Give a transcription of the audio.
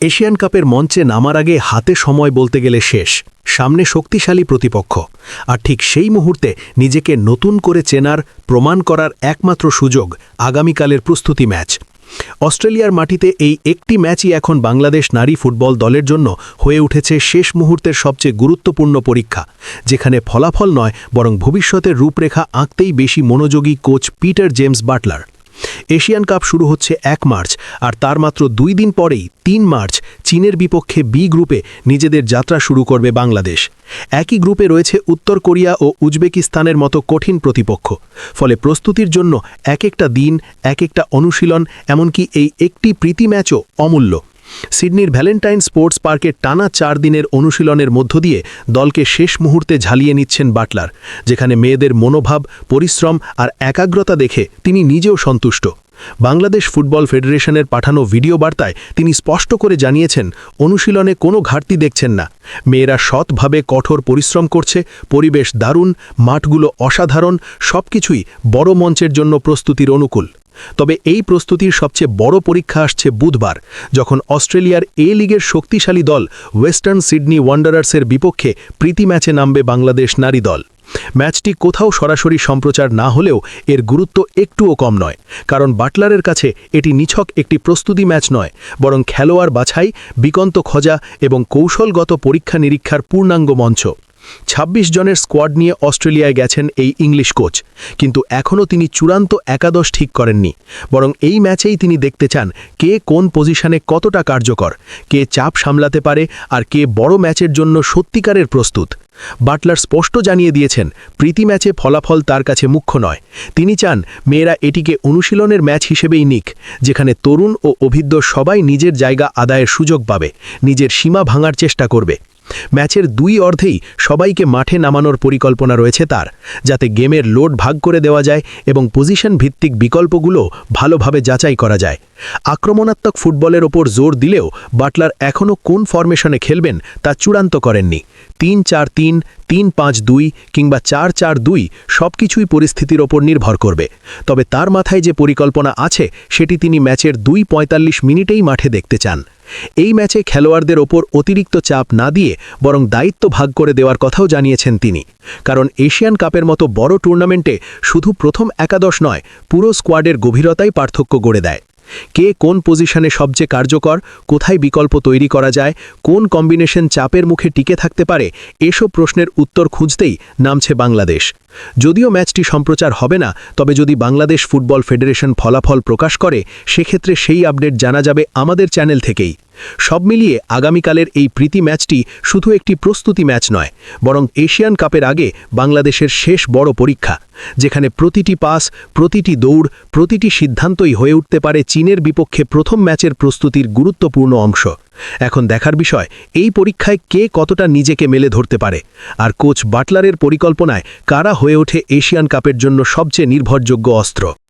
Asian কাপের মঞ্চে নামার আগে হাতে সময় বলতে গেলে শেষ, সামনে শক্তিশালী প্রতিপক্ষ, আর ঠিক সেই মুহূর্তে নিজেকে নতুন করে চেনার, প্রমাণ করার একমাত্র সুযোগ আগামীকালের প্রস্তুতি ম্যাচ। অস্ট্রেলিয়ার মাটিতে এই একটি ম্যাচই এখন বাংলাদেশ নারী ফুটবল দলের জন্য হয়ে উঠেছে শেষ মুহূর্তের সবচেয়ে গুরুত্বপূর্ণ পরীক্ষা, যেখানে ফলাফল নয় বরং ভবিষ্যতের রূপরেখা আঁকতেই বেশি মনোযোগী coach Peter James Butler. Asian cup শুরু হচ্ছে ১ মার্চ, আর তার মাত্র ২ দিন পরেই ৩ মার্চ চীনের বিপক্ষে বি গ্রুপে নিজেদের যাত্রা শুরু করবে বাংলাদেশ। একই গ্রুপে রয়েছে উত্তর কোরিয়া ও উজবেকিস্তানের মতো কঠিন প্রতিপক্ষ, ফলে প্রস্তুতির জন্য এক একটা দিন, এক একটা অনুশীলন, এমনকি এই একটি প্রীতি ম্যাচও অমূল্য। সিডনির ভ্যালেন্টাইন স্পোর্টস পার্কের টানা ৪ দিনের অনুশীলনের মধ্য দিয়ে দলকে শেষ মুহূর্তে ঝালিয়ে নিচ্ছেন বাটলার, যেখানে মেয়েদের মনোভাব, পরিশ্রম আর একাগ্রতা দেখে তিনি নিজেও সন্তুষ্ট। বাংলাদেশ ফুটবল ফেডারেশনের পাঠানো ভিডিও বার্তায় তিনি স্পষ্ট করে জানিয়েছেন, অনুশীলনে কোনো ঘাটতি দেখছেন না। মেয়েরা সৎভাবে কঠোর পরিশ্রম করছে, পরিবেশ দারুণ, মাঠগুলো অসাধারণ, সবকিছুই বড় মঞ্চের জন্য প্রস্তুতির অনুকূল। তবে এই প্রস্তুতির সবচেয়ে বড় পরীক্ষা আসছে বুধবার, যখন অস্ট্রেলিয়ার এ লিগের শক্তিশালী দল ওয়েস্টার্ন সিডনি ওয়ান্ডারার্সের বিপক্ষে প্রীতি ম্যাচে নামবে বাংলাদেশ নারী দল। ম্যাচটি কোথাও সরাসরি সম্প্রচার না হলেও এর গুরুত্ব একটুও কম নয়, কারণ বাটলারের কাছে এটি নিছক একটি প্রস্তুতি ম্যাচ নয়, বরং খেলোয়াড় বাছাই, বিকন্ত খোঁজা এবং কৌশলগত পরীক্ষা নিরীক্ষার পূর্ণাঙ্গ মঞ্চ। ২৬ জনের স্কোয়াড নিয়ে অস্ট্রেলিয়ায় গেছেন এই ইংলিশ কোচ, কিন্তু এখনও তিনি চূড়ান্ত একাদশ ঠিক করেননি, বরং এই ম্যাচেই তিনি দেখতে চান কে কোন পজিশনে কতটা কার্যকর, কে চাপ সামলাতে পারে, আর কে বড় ম্যাচের জন্য সত্যিকারের প্রস্তুত। বাটলার স্পষ্ট জানিয়ে দিয়েছেন, প্রীতি ম্যাচে ফলাফল তার কাছে মুখ্য নয়। তিনি চান মেয়েরা এটিকে অনুশীলনের ম্যাচ হিসেবেই নিক, যেখানে তরুণ ও অভিজ্ঞ সবাই নিজের জায়গা আদায়ের সুযোগ পাবে, নিজের সীমা ভাঙার চেষ্টা করবে। ম্যাচের ২ অর্ধেই সবাইকে মাঠে নামানোর পরিকল্পনা রয়েছে তার, যাতে গেমের লোড ভাগ করে দেওয়া যায় এবং পজিশন ভিত্তিক বিকল্পগুলো ভালোভাবে যাচাই করা যায়। আক্রমণাত্মক ফুটবলের ওপর জোর দিলেও বাটলার এখনও কোন ফরমেশনে খেলবেন তা চূড়ান্ত করেননি। ৩-৪-৩, ৩-৫-২ কিংবা ৪-৪-২ সবকিছুই পরিস্থিতির ওপর নির্ভর করবে। তবে তার মাথায় যে পরিকল্পনা আছে সেটি তিনি ম্যাচের ২-৪৫ মিনিটেই মাঠে দেখতে চান। এই ম্যাচে খেলোয়াড়দের ওপর অতিরিক্ত চাপ না দিয়ে বরং দায়িত্ব ভাগ করে দেওয়ার কথাও জানিয়েছেন তিনি, কারণ এশিয়ান কাপের মতো বড় টুর্নামেন্টে শুধু প্রথম একাদশ নয়, পুরো স্কোয়াডের গভীরতাই পার্থক্য গড়ে দেয়। কে কোন পজিশনে সবচেয়ে কার্যকর, কোথায় বিকল্প তৈরি করা যায়, কোন কম্বিনেশন চাপের মুখে টিকে থাকতে পারে, এসব প্রশ্নের উত্তর খুঁজতেই নামছে বাংলাদেশ। যদিও ম্যাচটি সম্প্রচার হবে না, তবে যদি বাংলাদেশ ফুটবল ফেডারেশন ফলাফল প্রকাশ করে, সেক্ষেত্রে সেই আপডেট জানা যাবে আমাদের চ্যানেল থেকেই। সব মিলিয়ে আগামীকালের এই প্রীতি ম্যাচটি শুধু একটি প্রস্তুতি ম্যাচ নয়, বরং এশিয়ান কাপের আগে বাংলাদেশের শেষ বড় পরীক্ষা, যেখানে প্রতিটি পাস, প্রতিটি দৌড়, প্রতিটি সিদ্ধান্তই হয়ে উঠতে পারে চীনের বিপক্ষে প্রথম ম্যাচের প্রস্তুতির গুরুত্বপূর্ণ অংশ। এখন দেখার বিষয়, এই পরীক্ষায় কে কতটা নিজেকে মেলে ধরতে পারে, আর কোচ বাটলারের পরিকল্পনায় কারা হয়ে ওঠে এশিয়ান কাপের জন্য সবচেয়ে নির্ভরযোগ্য অস্ত্র।